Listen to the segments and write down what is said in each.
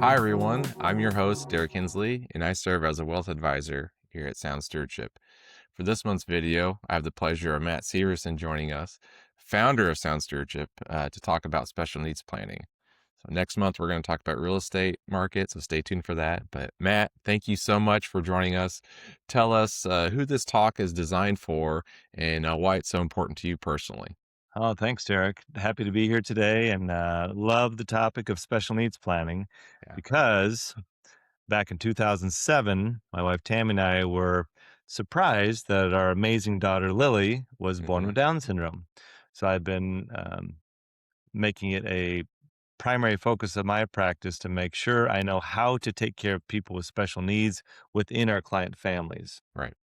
Hi, everyone. I'm your host, Derek Hensley, and I serve as a wealth advisor here at Sound Stewardship. For this month's video, I have the pleasure of Matt Syverson joining us, founder of Sound Stewardship, to talk about special needs planning. So next month, we're going to talk about real estate market, so stay tuned for that. But Matt, thank you so much for joining us. Tell us who this talk is designed for and why it's so important to you personally. Oh, thanks, Derek. Happy to be here today and love the topic of special needs planning Yeah. because back in 2007, my wife Tammy and I were surprised that our amazing daughter Lily was born Hmm. with Down syndrome. So I've been making it a primary focus of my practice to make sure I know how to take care of people with special needs within our client families. Right.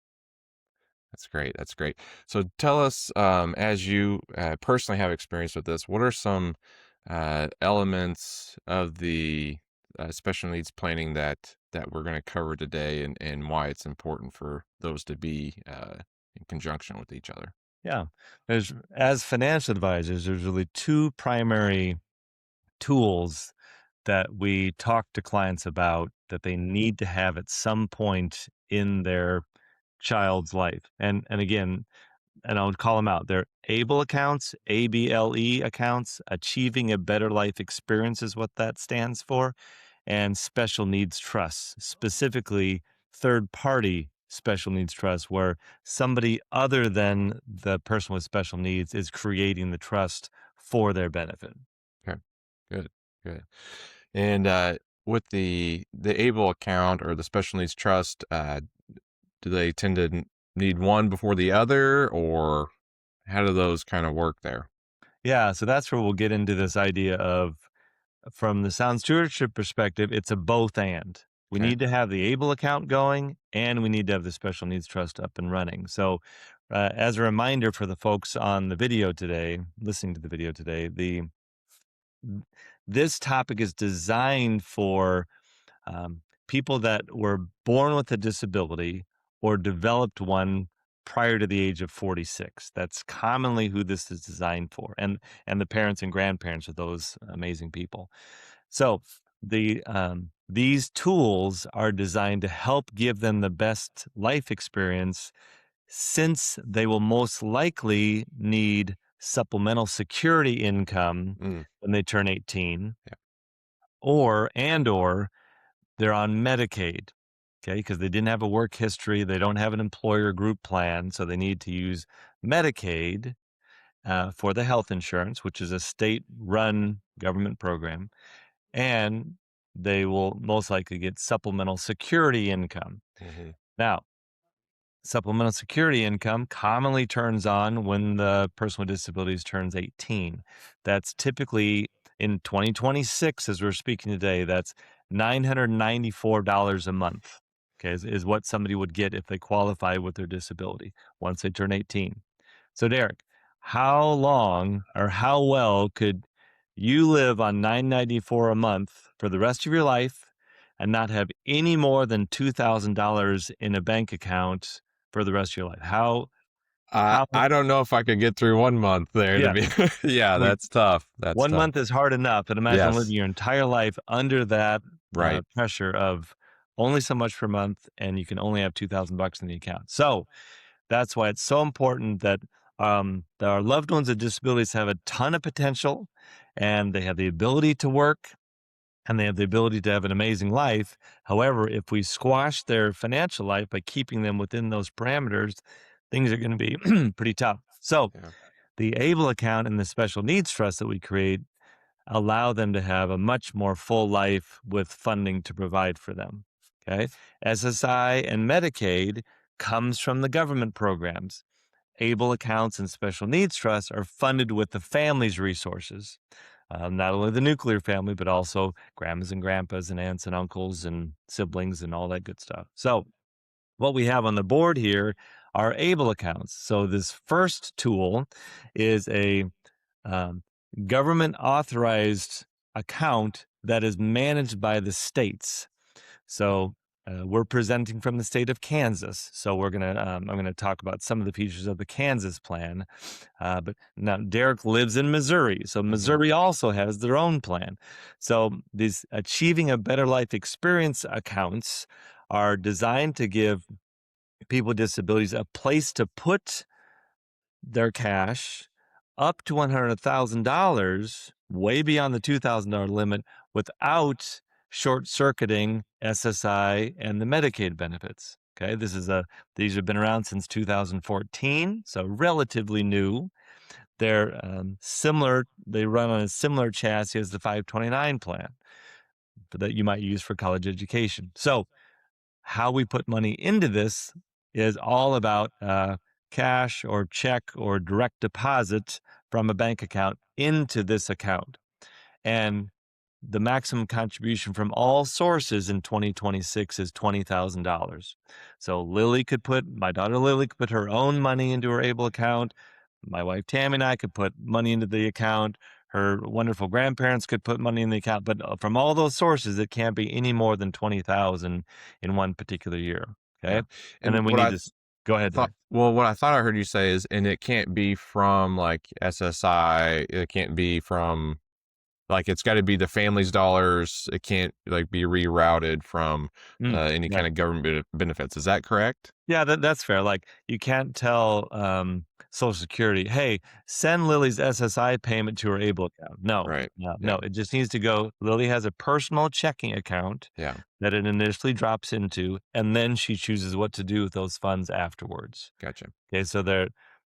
That's great. That's great. So tell us, as you personally have experience with this, what are some elements of the special needs planning that we're going to cover today, and why it's important for those to be in conjunction with each other? Yeah, as financial advisors, there's really two primary tools that we talk to clients about that they need to have at some point in their child's life. And again, and I would call them out. They're ABLE accounts, ABLE accounts, achieving a better life experience is what that stands for, and special needs trusts, specifically third party special needs trusts, where somebody other than the person with special needs is creating the trust for their benefit. Okay, good, good. And with the ABLE account or the special needs trust, do they tend to need one before the other, or how do those kind of work there? Yeah, so that's where we'll get into this idea of from the sound stewardship perspective, it's a both and. We Okay. need to have the ABLE account going and we need to have the special needs trust up and running. So, as a reminder for the folks on the video today, listening to the video today, this topic is designed for people that were born with a disability or developed one prior to the age of 46. That's commonly who this is designed for, and the parents and grandparents of those amazing people. So these tools are designed to help give them the best life experience since they will most likely need supplemental security income Mm, when they turn 18 yeah. or they're on Medicaid, okay, because they didn't have a work history, they don't have an employer group plan, so they need to use Medicaid for the health insurance, which is a state-run government program, and they will most likely get supplemental security income. Hmm. Now, supplemental security income commonly turns on when the person with disabilities turns 18. That's typically in 2026, as we're speaking today, that's $994 a month, okay, is what somebody would get if they qualify with their disability once they turn 18. So, Derek, how long or how well could you live on 994 a month for the rest of your life and not have any more than $2,000 in a bank account for the rest of your life? How I don't know if I could get through 1 month there to yeah, be. Yeah, I mean, that's tough. That's 1 tough. month is hard enough, and imagine living Yes, your entire life under that, right. pressure of only so much per month, and you can only have 2,000 bucks in the account. So, that's why it's so important that our loved ones with disabilities have a ton of potential, and they have the ability to work, and they have the ability to have an amazing life. However, if we squash their financial life by keeping them within those parameters, things are gonna be pretty tough. So, Yeah. the ABLE account and the special needs trust that we create allow them to have a much more full life with funding to provide for them, okay? SSI and Medicaid comes from the government programs. ABLE accounts and special needs trusts are funded with the family's resources, not only the nuclear family, but also grandmas and grandpas and aunts and uncles and siblings and all that good stuff. So, what we have on the board here are ABLE accounts. So, this first tool is a um, government authorized account that is managed by the states. So, We're presenting from the state of Kansas, so I'm gonna talk about some of the features of the Kansas plan. But now Derek lives in Missouri, so Hmm. Missouri also has their own plan. So these achieving a better life experience accounts are designed to give people with disabilities a place to put their cash up to $100,000, way beyond the $2,000 limit, without short circuiting SSI and the Medicaid benefits. Okay, these have been around since 2014, so relatively new. They're similar. They run on a similar chassis as the 529 plan that you might use for college education. So how we put money into this is all about cash or check or direct deposit from a bank account into this account. And the maximum contribution from all sources in 2026 is $20,000. So my daughter Lily could put her own money into her ABLE account. My wife Tammy and I could put money into the account. Her wonderful grandparents could put money in the account, but from all those sources, it can't be any more than 20,000 in one particular year. Yeah. Okay, and And then we need to go ahead thought, there. well, what I thought I heard you say is, and it can't be from like SSI. It can't be from like it's got to be the family's dollars. It can't like be rerouted from any kind Right. of government benefits. Is that correct? Yeah, that's fair. Like, you can't tell, Social Security, "Hey, send Lily's SSI payment to her ABLE account." No, Right. no, Yeah. no, it just needs to go Lily has a personal checking account Yeah. that it initially drops into, and then she chooses what to do with those funds afterwards. Gotcha. Okay, so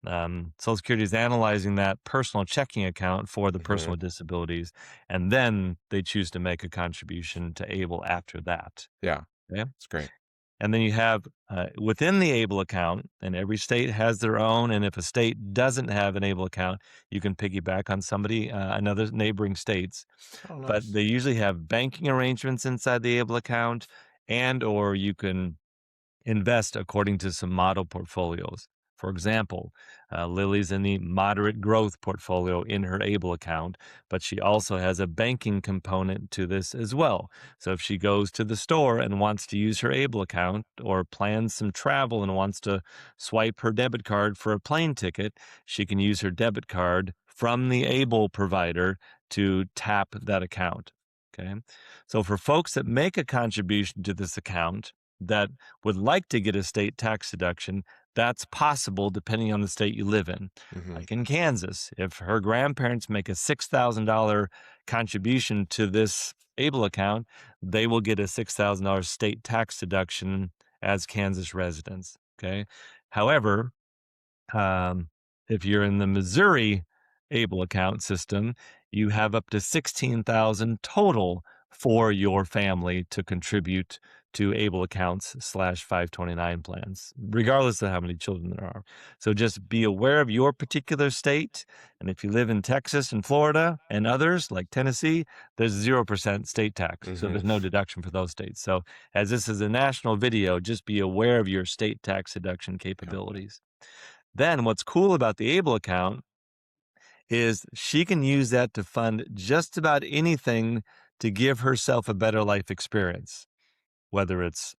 Social Security is analyzing that personal checking account for the person Hmm. with disabilities, and then they choose to make a contribution to ABLE after that. Yeah. Okay? That's great. And then you have within the ABLE account, and every state has their own. And if a state doesn't have an ABLE account, you can piggyback on another neighboring states. Oh, But nice. they usually have banking arrangements inside the ABLE account, and or you can invest according to some model portfolios. For example, Lily's in the moderate growth portfolio in her ABLE account, but she also has a banking component to this as well. So if she goes to the store and wants to use her ABLE account or plans some travel and wants to swipe her debit card for a plane ticket, she can use her debit card from the ABLE provider to tap that account. Okay. So for folks that make a contribution to this account, that would like to get a state tax deduction, that's possible depending on the state you live in. Hmm. Like in Kansas, if her grandparents make a $6,000 contribution to this ABLE account, they will get a $6,000 state tax deduction as Kansas residents. Okay. However, um, if you're in the Missouri ABLE account system, you have up to 16,000 total for your family to contribute to ABLE accounts slash 529 plans, regardless of how many children there are. So just be aware of your particular state. And if you live in Texas and Florida and others like Tennessee, there's 0% state tax. So Hmm. there's no deduction for those states. So as this is a national video, just be aware of your state tax deduction Yeah. capabilities. Then what's cool about the ABLE account is she can use that to fund just about anything to give herself a better life experience, whether it's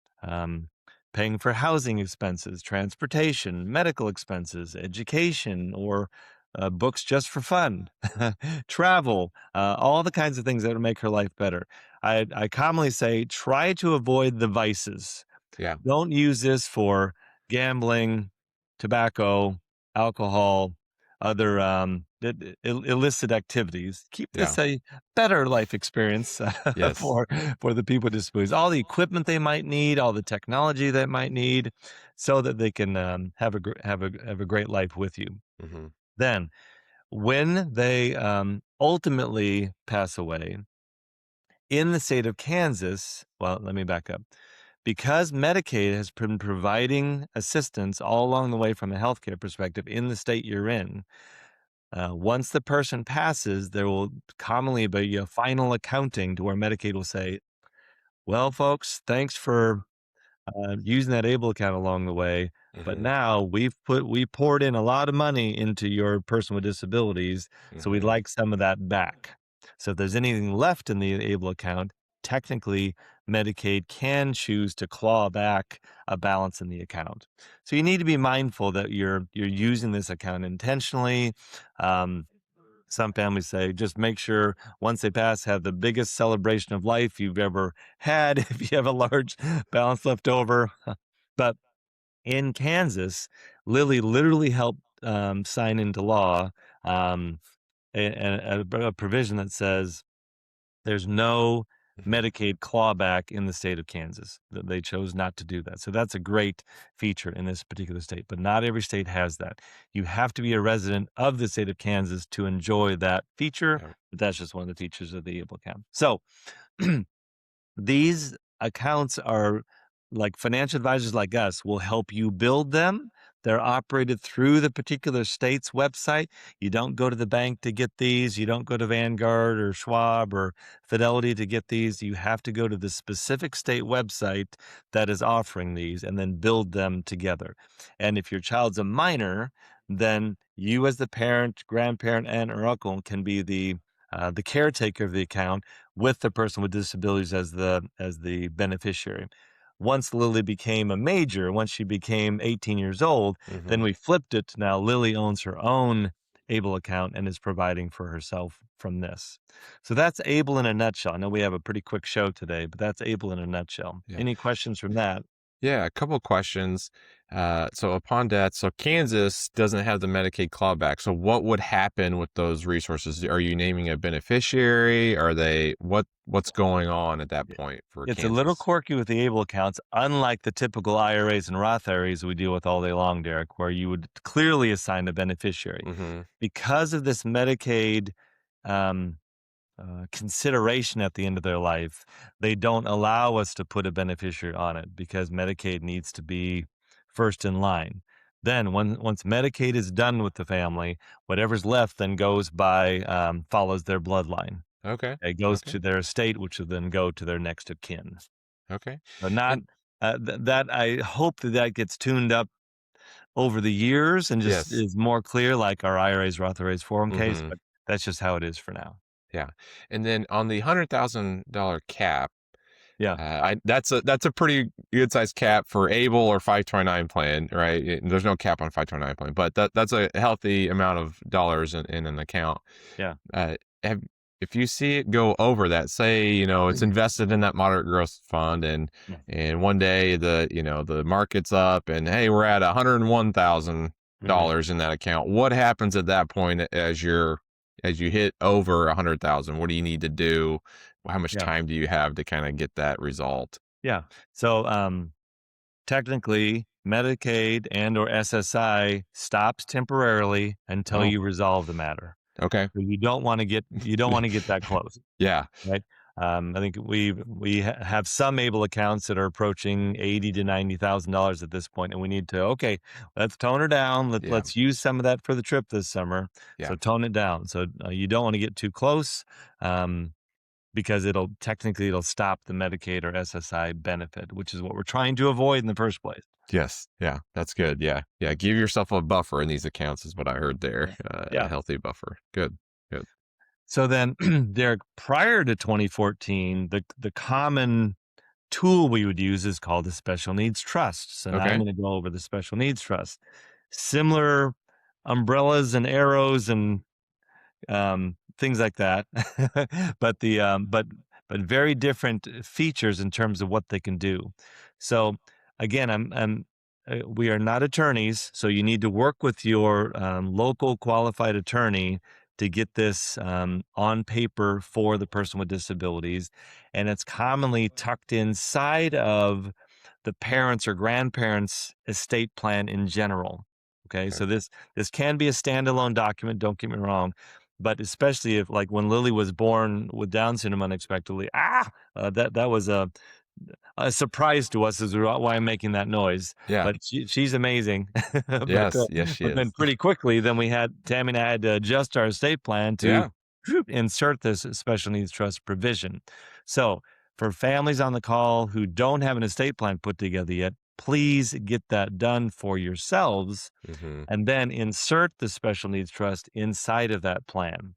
paying for housing expenses, transportation, medical expenses, education, or books just for fun, travel, all the kinds of things that would make her life better. I commonly say try to avoid the vices. Yeah. Don't use this for gambling, tobacco, alcohol, other illicit activities. Keep Yeah. this a better life experience Yes. for the people with disabilities. All the equipment they might need, all the technology they might need, so that they can have a great life with you. Hmm. Then, when they ultimately pass away in the state of Kansas, well, let me back up because Medicaid has been providing assistance all along the way from a healthcare perspective in the state you're in, once the person passes, there will commonly be a final accounting to where Medicaid will say, well, folks, thanks for using that ABLE account along the way. But Hmm. now we poured in a lot of money into your person with disabilities. So we'd Hmm. like some of that back. So if there's anything left in the ABLE account, technically Medicaid can choose to claw back a balance in the account. So you need to be mindful that you're using this account intentionally. Um, some families say just make sure once they pass, have the biggest celebration of life you've ever had if you have a large balance left over. But in Kansas, Lilly literally helped sign into law um, a provision that says there's no Mhm. Medicaid clawback in the state of Kansas. They chose not to do that. So that's a great feature in this particular state, but not every state has that. You have to be a resident of the state of Kansas to enjoy that feature, Yeah. but that's just one of the features of the able account. So these accounts are like financial advisors like us will help you build them. They're operated through the particular state's website. You don't go to the bank to get these. You don't go to Vanguard or Schwab or Fidelity to get these. You have to go to the specific state website that is offering these and then build them together. And if your child's a minor, then you as the parent, grandparent, aunt, or uncle can be the caretaker of the account with the person with disabilities as the beneficiary. Once Lily became a major, once she became 18 years old, then Mhm. we flipped it. Now Lily owns her own ABLE account and is providing for herself from this. So that's ABLE in a nutshell. I know we have a pretty quick show today, but that's ABLE in a nutshell. Yeah. Any questions from that? Yeah, a couple questions. So upon death, so Kansas doesn't have the Medicaid clawback. So what would happen with those resources? Are you naming a beneficiary? Are they what's going on at that point for It's a little Kansas? quirky with the ABLE accounts, unlike the typical IRAs and Roth IRAs we deal with all day long, Derek, where you would clearly assign a beneficiary. Mm-hmm. Because of this Medicaid um, consideration at the end of their life, they don't allow us to put a beneficiary on it because Medicaid needs to be first in line. Then, once Medicaid is done with the family, whatever's left then goes by follows their bloodline. Okay. It goes Okay. to their estate, which will then go to their next of kin. Okay. But not And that I hope that that gets tuned up over the years and just yes. is more clear like our IRAs, Roth IRAs, 401ks, Mm-hmm. but that's just how it is for now. Yeah. And then on the $100,000 cap, Yeah. that's a pretty good sized cap for able or 529 plan, right? There's no cap on 529 plan, but that's a healthy amount of dollars in an account. Yeah. Uh, have if you see it go over that, say, it's invested in that moderate growth fund Yeah. and one day the market's up and hey, we're at Mhm. $101,000 in that account. What happens at that point as you hit over 100,000? What do you need to do? How much Yeah. time do you have to kind of get that result? Yeah. So, technically, Medicaid and or SSI stops temporarily until Oh, you resolve the matter. okay. So you don't wanna get that close. Yeah. Right? I think we have some able accounts that are approaching 80 to $90,000 at this point, and we need to, okay, let's tone her down. Yeah. Let's use some of that for the trip this summer. Yeah. So tone it down. So you don't want to get too close, because it'll stop the Medicaid or SSI benefit, which is what we're trying to avoid in the first place. Yes. Yeah. That's good. Yeah. Yeah. Give yourself a buffer in these accounts is what I heard there. Yeah. A Yeah. healthy buffer. Good. Good. So then, Derek, prior to 2014, the common tool we would use is called the special needs trust. So now I'm Okay. going to go over the special needs trust. Similar umbrellas and arrows and things like that, but but very different features in terms of what they can do. So again, we are not attorneys, so you need to work with your local qualified attorney to get this on paper for the person with disabilities, and it's commonly tucked inside of the parents or grandparents' estate plan in general. Okay, Okay. so this can be a standalone document. Don't get me wrong, but especially if, like, when Lily was born with Down syndrome unexpectedly, that was a surprise to us as to why I'm making that noise. Yeah. But she's amazing. Yes. Yes, she But then is. pretty quickly, then Tammy and I had to adjust our estate plan to Yeah. insert this special needs trust provision. So for families on the call who don't have an estate plan put together yet, please get that done for yourselves Hmm. and then insert the special needs trust inside of that plan.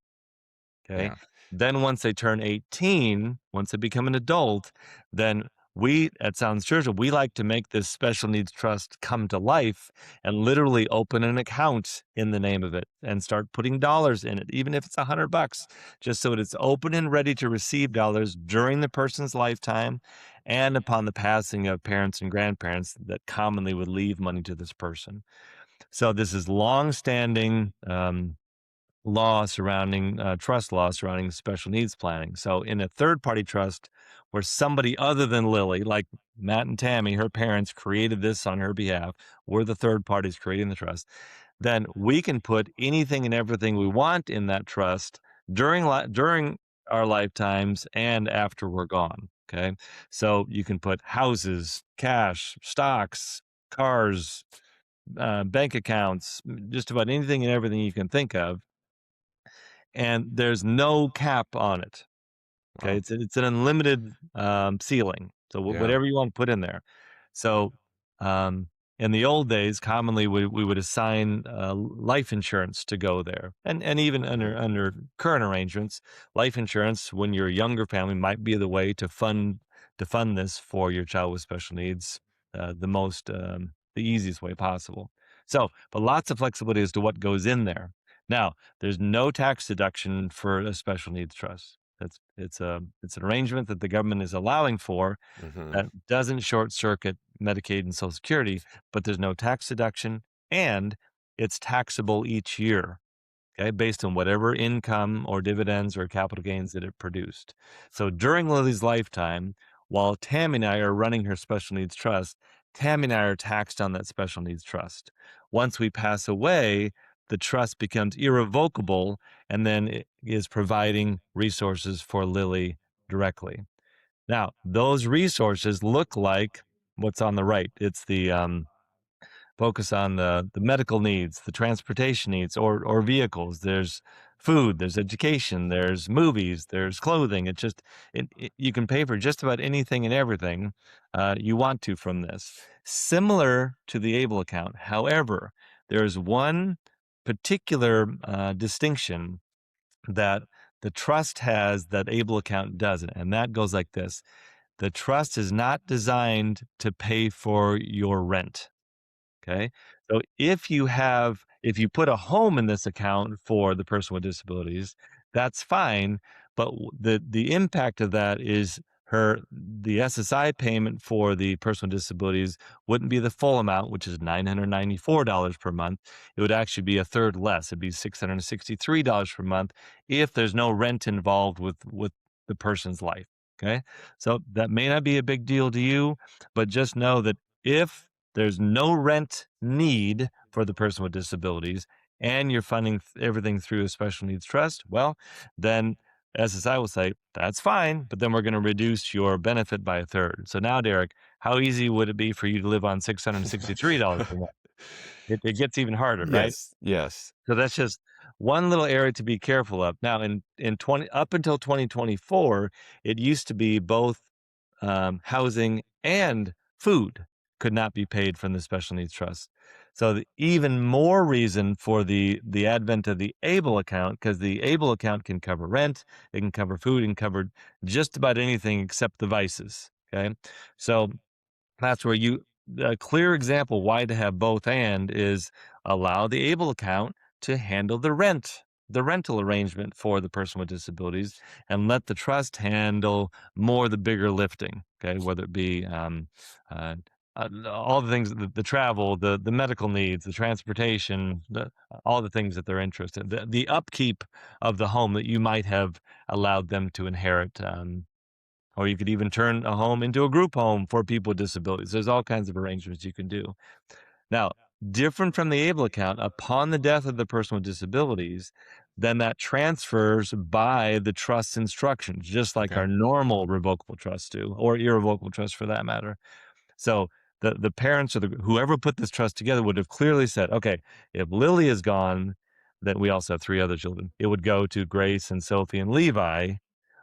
Okay. Yeah. Then once they turn 18, once they become an adult, then we at Sounds Churchill, we like to make this special needs trust come to life and literally open an account in the name of it and start putting dollars in it, even if it's $100, just so that it's open and ready to receive dollars during the person's lifetime and upon the passing of parents and grandparents that commonly would leave money to this person. So this is long-standing law surrounding trust law surrounding special needs planning. So in a third party trust where somebody other than Lily, like Matt and Tammy, her parents created this on her behalf, we're the third parties creating the trust, then we can put anything and everything we want in that trust during our lifetimes and after we're gone. Okay. So you can put houses, cash, stocks, cars, bank accounts, just about anything and everything you can think of, and there's no cap on it. Okay, Wow. it's an unlimited ceiling. So Yeah. whatever you want to put in there. So um, in the old days, commonly we would assign life insurance to go there, and even Mhm. under current arrangements, life insurance when you're a younger family might be the way to fund this for your child with special needs, the easiest way possible. So, but lots of flexibility as to what goes in there. Now, there's no tax deduction for a special needs trust. It's an arrangement that the government is allowing for Mhm. that doesn't short circuit Medicaid and Social Security, but there's no tax deduction and it's taxable each year. Okay, based on whatever income or dividends or capital gains that it produced. So during Lily's lifetime, while Tammy and I are running her special needs trust, Tammy and I are taxed on that special needs trust. Once we pass away, the trust becomes irrevocable and then it is providing resources for Lily directly. Now, those resources look like what's on the right. It's the focus on the medical needs, the transportation needs, or vehicles. There's food, there's education, there's movies, there's clothing. You can pay for just about anything and everything you want to from this. Similar to the Able account, however, there's one particular distinction that the trust has that Able account doesn't, and that goes like this: the trust is not designed to pay for your rent. Okay. So if you put a home in this account for the person with disabilities, that's fine. But the impact of that is the SSI payment for the person with disabilities wouldn't be the full amount, which is $994 per month. It would actually be a third less. It'd be $663 per month if there's no rent involved with the person's life. Okay. So that may not be a big deal to you, but just know that if there's no rent need for the person with disabilities, and you're funding everything through a special needs trust, well, then SSI will say, that's fine, but then we're going to reduce your benefit by a third. So now, Derek, how easy would it be for you to live on $663 per month? It gets even harder, right? Yes. Yes. So that's just one little area to be careful of. Now, in 20 up until 2024, it used to be both housing and food could not be paid from the special needs trust. So even more reason for the advent of the ABLE account, because the ABLE account can cover rent, it can cover food, and cover just about anything except the vices. Okay, so that's where a clear example why to have both and is allow the ABLE account to handle the rental arrangement for the person with disabilities, and let the trust handle more the bigger lifting. Okay, whether it be uh, all the things, the travel, the medical needs, the transportation, all the things that they're interested in, the upkeep of the home that you might have allowed them to inherit. Or you could even turn a home into a group home for people with disabilities. There's all kinds of arrangements you can do. Now, different from the ABLE account, upon the death of the person with disabilities, then that transfers by the trust's instructions, just like Okay. our normal revocable trusts do, or irrevocable trusts for that matter. So the parents or whoever put this trust together would have clearly said, okay, if Lily is gone, then we also have three other children. It would go to Grace and Sophie and Levi.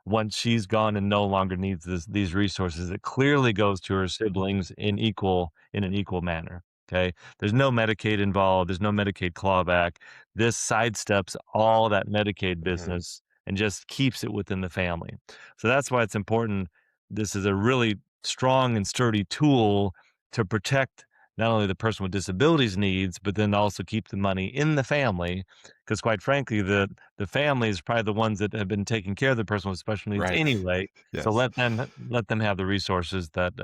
Once she's gone and no longer needs these resources, it clearly goes to her siblings in an equal manner. Okay. There's no Medicaid involved. There's no Medicaid clawback. This sidesteps all that Medicaid Mhm. business and just keeps it within the family. So that's why it's important. This is a really strong and sturdy tool to protect not only the person with disabilities needs, but then also keep the money in the family. Because quite frankly, the family is probably the ones that have been taking care of the person with special needs Right. anyway. So Yes. let them have the resources that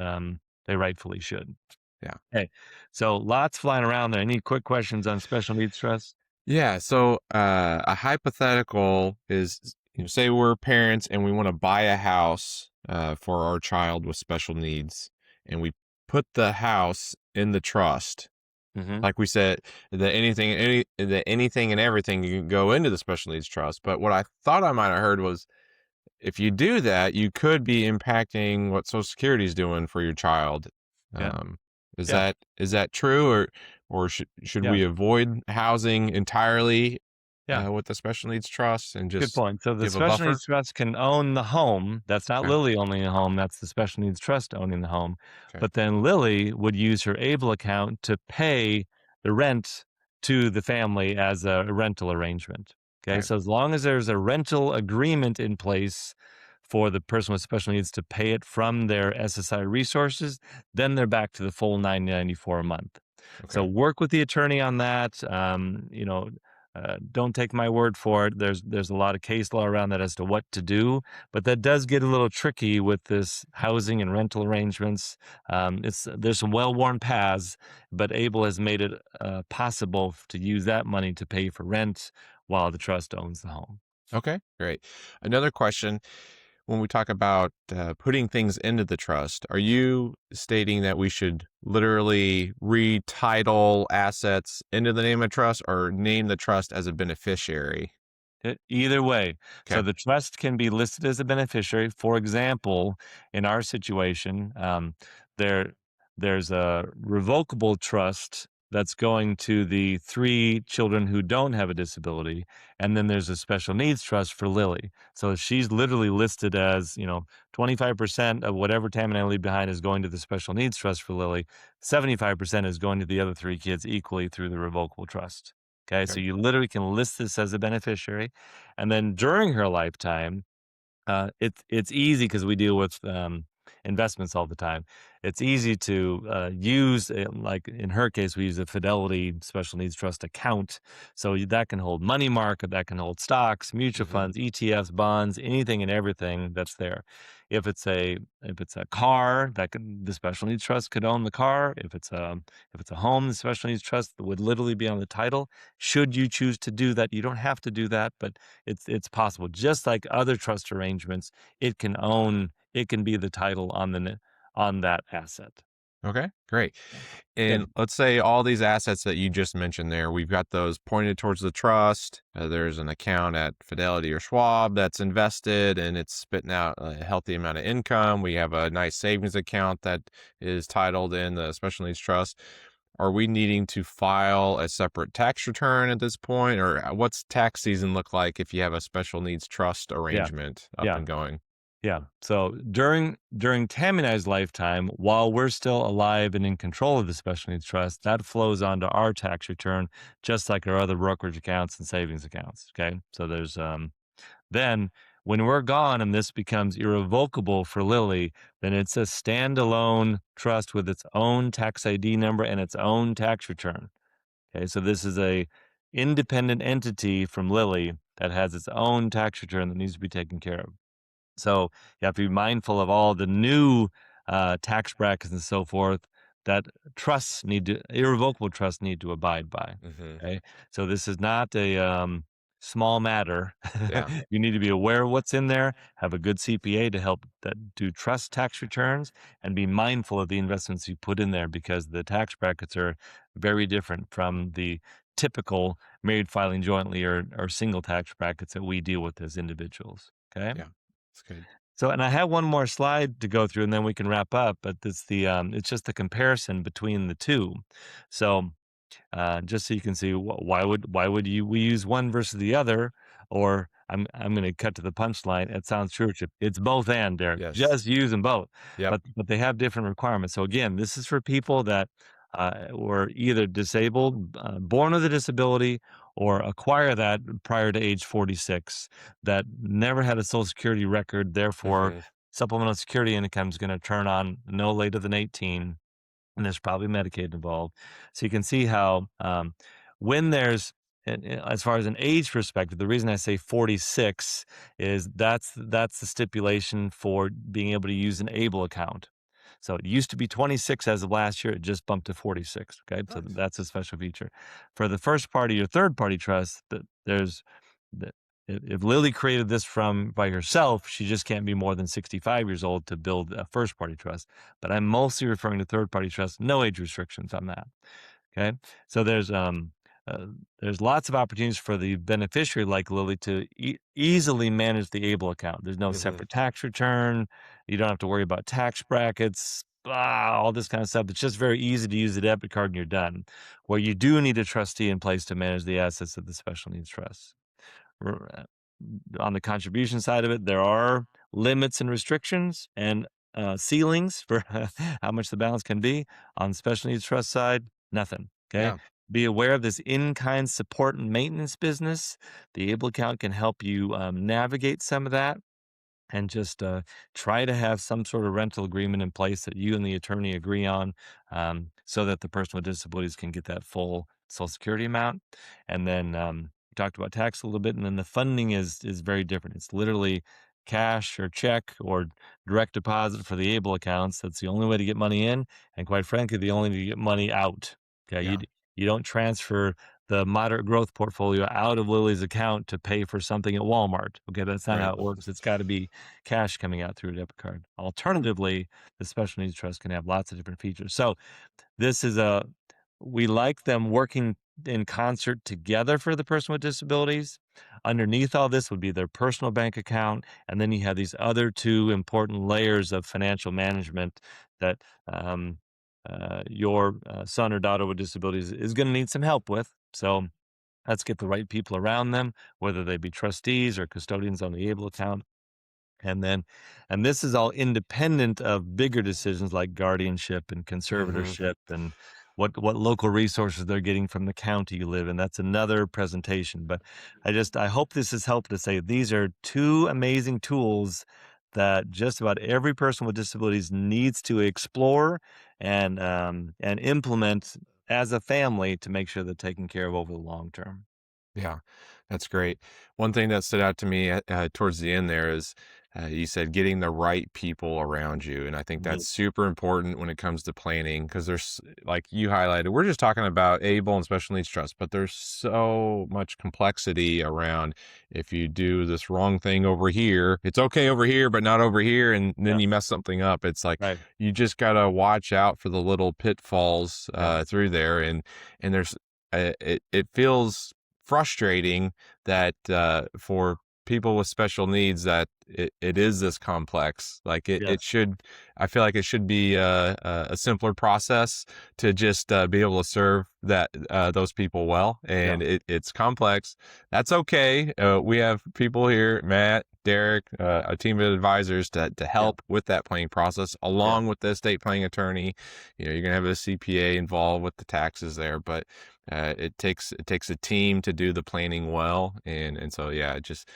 they rightfully should. Yeah. Okay, so lots flying around there. Any quick questions on special needs trust? Yeah. So, a hypothetical is, say we're parents and we want to buy a house for our child with special needs, and we put the house in the trust. Hmm. Like we said, that anything and everything can go into the special needs trust. But what I thought I might have heard was, if you do that, you could be impacting what Social Security is doing for your child. Yeah, Um, is yeah, that true, or should yeah, we avoid housing entirely yeah. with the special needs trust and Good just point. So the give a special buffer? needs trust can own the home. That's not Okay, Lily owning the home. That's the special needs trust owning the home. okay, But then Lily would use her Able account to pay the rent to the family as a rental arrangement. Okay. okay, So as long as there's a rental agreement in place for the person with special needs to pay it from their SSI resources, then they're back to the full 994 a month. So okay, work with the attorney on that. Don't take my word for it. There's a lot of case law around that as to what to do, but that does get a little tricky with this housing and rental arrangements. There's some well-worn paths, but Able has made it possible to use that money to pay for rent while the trust owns the home. okay. Great. Another question: when we talk about putting things into the trust, are you stating that we should literally retitle assets into the name of trust or name the trust as a beneficiary? Either way. So Okay. the trust can be listed as a beneficiary. For example, in our situation, there there's a revocable trust that's going to the three children who don't have a disability, and then there's a special needs trust for Lily. So she's literally listed as 25% of whatever Tam and I leave behind is going to the special needs trust for Lily. 75% is going to the other three kids equally through the revocable trust. Okay, so Okay. you literally can list this as a beneficiary, and then during her lifetime, it's easy because we deal with investments all the time. It's easy to use, like in her case, we use a Fidelity Special Needs Trust account, so that can hold money market, that can hold stocks, mutual Hmm. funds, ETFs, bonds, anything and everything that's there. If it's a car, the Special Needs Trust could own the car. If it's a home, the Special Needs Trust would literally be on the title. Should you choose to do that, you don't have to do that, but it's possible. Just like other trust arrangements, it can be the title on on that asset. Okay. Great. And Good. let's say all these assets that you just mentioned there, we've got those pointed towards the trust. There's an account at Fidelity or Schwab that's invested and it's spitting out a healthy amount of income. We have a nice savings account that is titled in the special needs trust. Are we needing to file a separate tax return at this point? Or what's tax season look like if you have a special needs trust Yeah. arrangement up Yeah. and going? Yeah. So during Tammy and I's lifetime, while we're still alive and in control of the special needs trust, that flows onto our tax return, just like our other brokerage accounts and savings accounts. Okay. So there's then when we're gone and this becomes irrevocable for Lily, then it's a standalone trust with its own tax ID number and its own tax return. Okay. So this is a independent entity from Lily that has its own tax return that needs to be taken care of. So you have to be mindful of all the new tax brackets and so forth that irrevocable trusts need to abide by. Hmm. Okay. So this is not a small matter. Yeah. You need to be aware of what's in there, have a good CPA to help that do trust tax returns, and be mindful of the investments you put in there because the tax brackets are very different from the typical married filing jointly or single tax brackets that we deal with as individuals. Okay. Yeah. That's good. So, and I have one more slide to go through, and then we can wrap up. But it's just the comparison between the two. So, just so you can see why would we use one versus the other, or I'm going to cut to the punchline. It sounds stewardship. It's both and Derek. Yes. Just use them both, Yep. but they have different requirements. So again, this is for people that were either disabled, born with a disability, or acquire that prior to age 46, that never had a Social Security record. Therefore, Hmm. supplemental security income is going to turn on no later than 18, and there's probably Medicaid involved. So you can see how when there's as far as an age perspective, the reason I say 46 is that's the stipulation for being able to use an ABLE account. So it used to be 26 as of last year. It just bumped to 46. Okay, so Nice. that's a special feature. For the first party or third party trust, there's the, if Lily created this from by herself, she just can't be more than 65 years old to build a first party trust. But I'm mostly referring to third party trust. No age restrictions on that. Okay, so uh, there's lots of opportunities for the beneficiary like Lily to easily manage the ABLE account. There's no Hmm. separate tax return. You don't have to worry about tax brackets, all this kind of stuff. It's just very easy to use a debit card and you're done. Where you do need a trustee in place to manage the assets of the special needs trust. On the contribution side of it, there are limits and restrictions and ceilings for how much the balance can be. On the special needs trust side, nothing. Okay. Yeah. Be aware of this in-kind support and maintenance business. The ABLE account can help you navigate some of that, and just try to have some sort of rental agreement in place that you and the attorney agree on, so that the person with disabilities can get that full Social Security amount. And then we talked about tax a little bit, and then the funding is very different. It's literally cash or check or direct deposit for the ABLE accounts. That's the only way to get money in, and quite frankly, the only way to get money out. Okay, Yeah. you don't transfer the moderate growth portfolio out of Lily's account to pay for something at Walmart. Okay, that's not how Right. it works. It's got to be cash coming out through a debit card. Alternatively, the special needs trust can have lots of different features. So this is we like them working in concert together for the person with disabilities. Underneath all this would be their personal bank account. And then you have these other two important layers of financial management that your son or daughter with disabilities is going to need some help with. So let's get the right people around them, whether they be trustees or custodians on the ABLE account. And then, and this is all independent of bigger decisions like guardianship and Hmm. conservatorship and what local resources they're getting from the county you live in. That's another presentation. But I hope this has helped to say these are two amazing tools that just about every person with disabilities needs to explore and implement as a family to make sure they're taken care of over the long term. Yeah, that's great. One thing that stood out to me towards the end there is you said getting the right people around you. And I think Mhm. that's super important when it comes to planning because there's, like you highlighted, we're just talking about ABLE and special needs trust, but there's so much complexity around if you do this wrong thing over here, it's okay over here, but not over here. And then Yeah, you mess something up. It's like right. you just got to watch out for the little pitfalls Yeah, through there. And there's, it feels frustrating that for people with special needs that it is this complex like it yes, should I feel like it should be a simpler process to just be able to serve that those people well yeah, and it's complex. That's okay. We have people here, Matt, Derek, a team of advisors to yeah, help with that planning process yeah, along with the estate planning attorney. You're gonna have a CPA involved with the taxes there, but it takes a team to do the planning well, and so yeah, just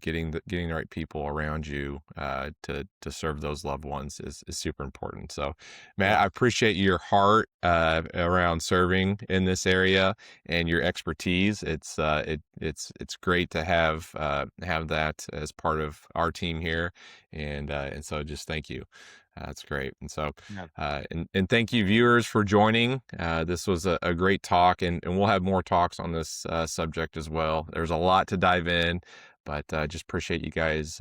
getting the right people around you to serve those loved ones is super important. So, Matt, yeah. I appreciate your heart around serving in this area and your expertise. It's great to have that as part of our team here, and so just thank you. That's great. And so, Yeah. and thank you, viewers, for joining. This was a great talk, and we'll have more talks on this subject as well. There's a lot to dive in, but just appreciate you guys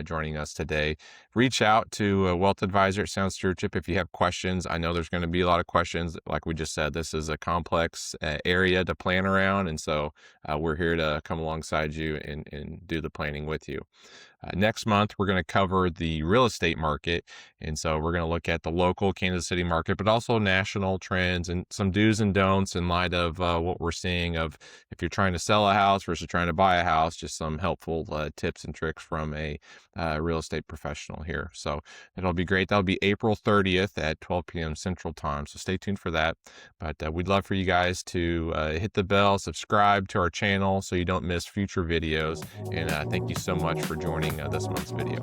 joining us today. Reach out to a wealth advisor at Sound Stewardship if you have questions. I know there's going to be a lot of questions. Like we just said, this is a complex area to plan around, and so we're here to come alongside you and do the planning with you. Next month, we're going to cover the real estate market. And so we're going to look at the local Kansas City market, but also national trends and some do's and don'ts in light of what we're seeing of if you're trying to sell a house versus trying to buy a house, just some helpful tips and tricks from a real estate professional here. So it'll be great. That'll be April 30th at 12 p.m. Central Time. So stay tuned for that. But we'd love for you guys to hit the bell, subscribe to our channel so you don't miss future videos. And thank you so much for joining this month's video.